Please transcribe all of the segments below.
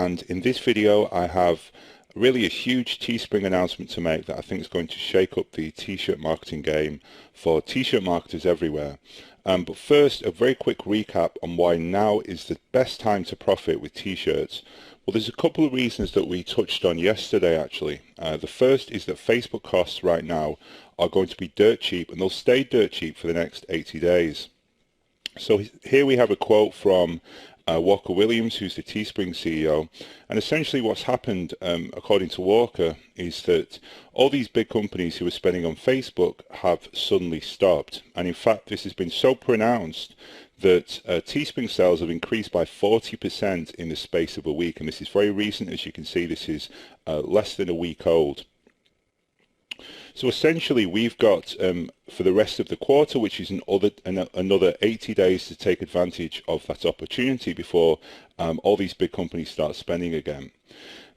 and in this video I have really a huge Teespring announcement to make that I think is going to shake up the t-shirt marketing game for t-shirt marketers everywhere. But first, a very quick recap on why now is the best time to profit with t-shirts. Well, there's a couple of reasons that we touched on yesterday actually. The first is that Facebook costs right now are going to be dirt cheap, and they'll stay dirt cheap for the next 80 days. So here we have a quote from Walker Williams, who's the Teespring CEO, and essentially what's happened, according to Walker, is that all these big companies who are spending on Facebook have suddenly stopped. And in fact, this has been so pronounced that Teespring sales have increased by 40% in the space of a week, and this is very recent. As you can see, this is less than a week old. So essentially we've got for the rest of the quarter, which is another 80 days to take advantage of that opportunity before all these big companies start spending again.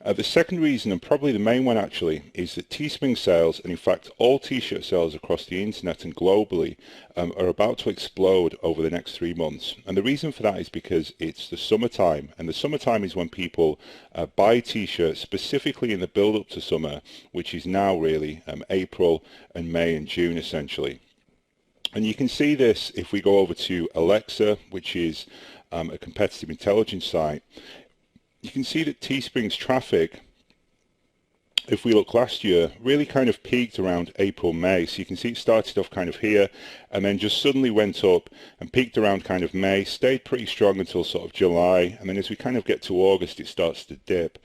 The second reason, and probably the main one actually, is that Teespring sales, and in fact all t-shirt sales across the internet and globally, are about to explode over the next 3 months. And the reason for that is because it's the summertime, and the summertime is when people buy t-shirts specifically in the build-up to summer, which is now really April and May and June essentially. And you can see this if we go over to Alexa, which is a competitive intelligence site. You can see that Teespring's traffic, if we look last year, really kind of peaked around April, May. So you can see it started off kind of here and then just suddenly went up and peaked around kind of May, stayed pretty strong until sort of July, and then as we kind of get to August it starts to dip.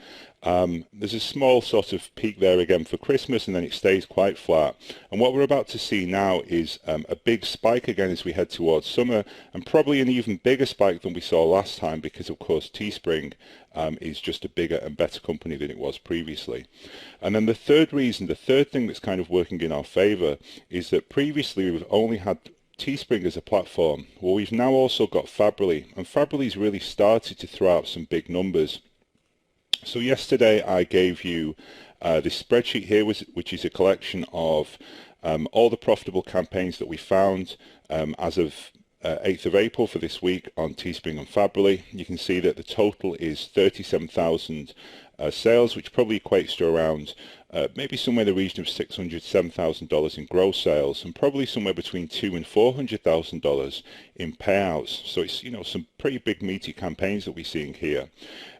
There's a small sort of peak there again for Christmas, and then it stays quite flat. And what we're about to see now is a big spike again as we head towards summer, and probably an even bigger spike than we saw last time, because of course Teespring is just a bigger and better company than it was previously. And then the third thing that's kind of working in our favor is that previously we've only had Teespring as a platform. Well, we've now also got Fabrily, and Fabrily's really started to throw out some big numbers. So yesterday I gave you this spreadsheet here, which is a collection of all the profitable campaigns that we found as of 8th of April for this week on Teespring and Fabrily. You can see that the total is 37,000 sales, which probably equates to around maybe somewhere in the region of $600,000 to $7,000 in gross sales, and probably somewhere between $200,000 and $400,000 in payouts. So it's, you know, some pretty big meaty campaigns that we're seeing here.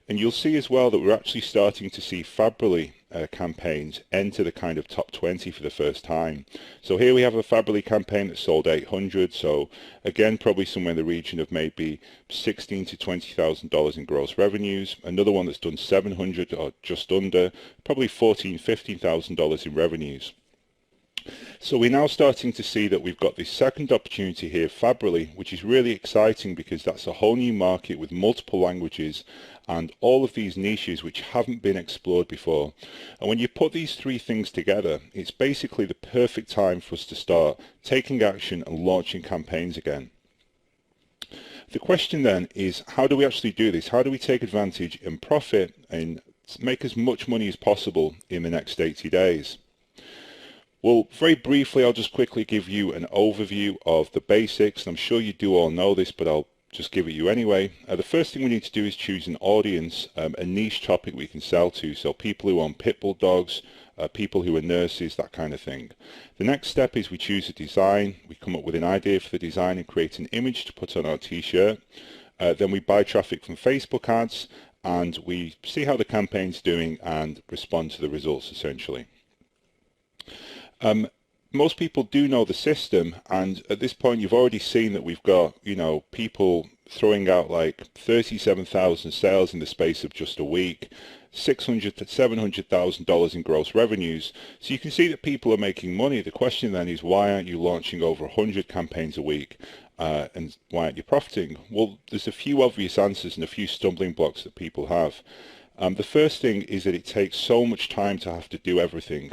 And you'll see as well that we're actually starting to see Fabrily campaigns enter the kind of top 20 for the first time. So here we have a Fabrily campaign that sold 800, so again probably somewhere in the region of maybe $16,000 to $20,000 in gross revenues. Another one that's done 700 or just under, probably $14,000 to $15,000 in revenues. So we're now starting to see that we've got this second opportunity here, Fabrily, which is really exciting because that's a whole new market with multiple languages and all of these niches which haven't been explored before. And when you put these three things together, it's basically the perfect time for us to start taking action and launching campaigns again. The question then is, how do we actually do this? How do we take advantage and profit and make as much money as possible in the next 80 days? Well, very briefly, I'll just quickly give you an overview of the basics. I'm sure you do all know this, but I'll just give it you anyway. The first thing we need to do is choose an audience, a niche topic we can sell to. So people who own pit bull dogs, people who are nurses, that kind of thing. The next step is we choose a design. We come up with an idea for the design and create an image to put on our t-shirt. Then we buy traffic from Facebook ads, and we see how the campaign's doing and respond to the results essentially. Most people do know the system, and at this point you've already seen that we've got, you know, people throwing out like 37,000 sales in the space of just a week, $600,000 to $700,000 in gross revenues. So you can see that people are making money. The question then is, why aren't you launching over 100 campaigns a week, and why aren't you profiting? Well, there's a few obvious answers and a few stumbling blocks that people have. The first thing is that it takes so much time to have to do everything.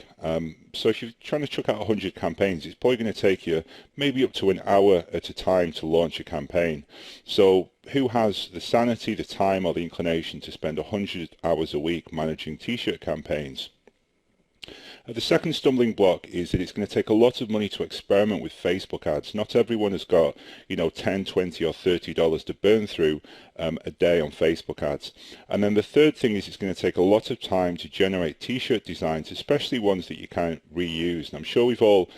So if you're trying to chuck out 100 campaigns, it's probably going to take you maybe up to an hour at a time to launch a campaign. So who has the sanity, the time, or the inclination to spend 100 hours a week managing t-shirt campaigns? The second stumbling block is that it's going to take a lot of money to experiment with Facebook ads. Not everyone has got, you know, 10, 20 or $30 to burn through a day on Facebook ads. And then the third thing is it's going to take a lot of time to generate t-shirt designs, especially ones that you can't reuse. And I'm sure we've all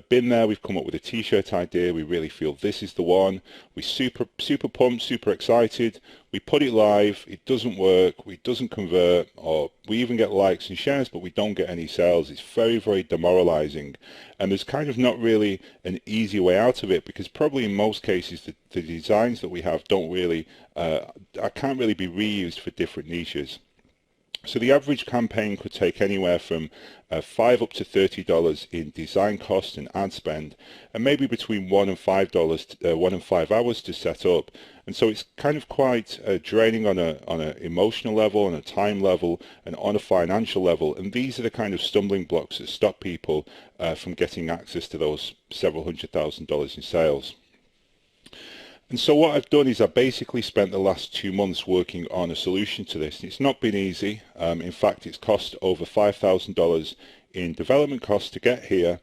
been there. We've come up with a t-shirt idea. We really feel this is the one. We're super pumped, super excited. We put it live, it doesn't work, it doesn't convert, or we even get likes and shares, but we don't get any sales. It's very, very demoralizing. And there's kind of not really an easy way out of it, because probably in most cases the designs that we have don't really, can't really be reused for different niches. So the average campaign could take anywhere from $5 up to $30 in design cost and ad spend, and maybe between $1 and $5, 1 and 5 hours to set up. And so it's kind of quite draining on an emotional level, on a time level, and on a financial level. And these are the kind of stumbling blocks that stop people from getting access to those several $100,000s in sales. And so what I've done is I basically spent the last 2 months working on a solution to this. It's not been easy. In fact, it's cost over $5,000 in development costs to get here.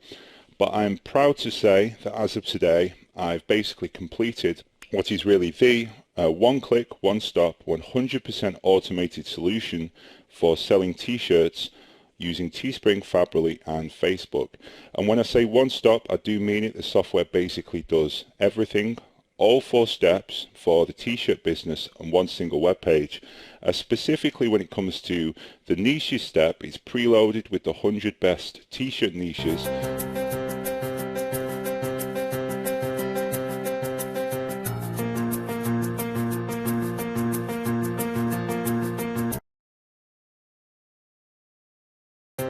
But I'm proud to say that as of today, I've basically completed what is really the one-click, one-stop, 100% automated solution for selling t-shirts using Teespring, Fabricly and Facebook. And when I say one-stop, I do mean it. The software basically does everything, all 4 steps for the t-shirt business on one single web page. Specifically when it comes to the niches step, it's preloaded with the 100 best t-shirt niches,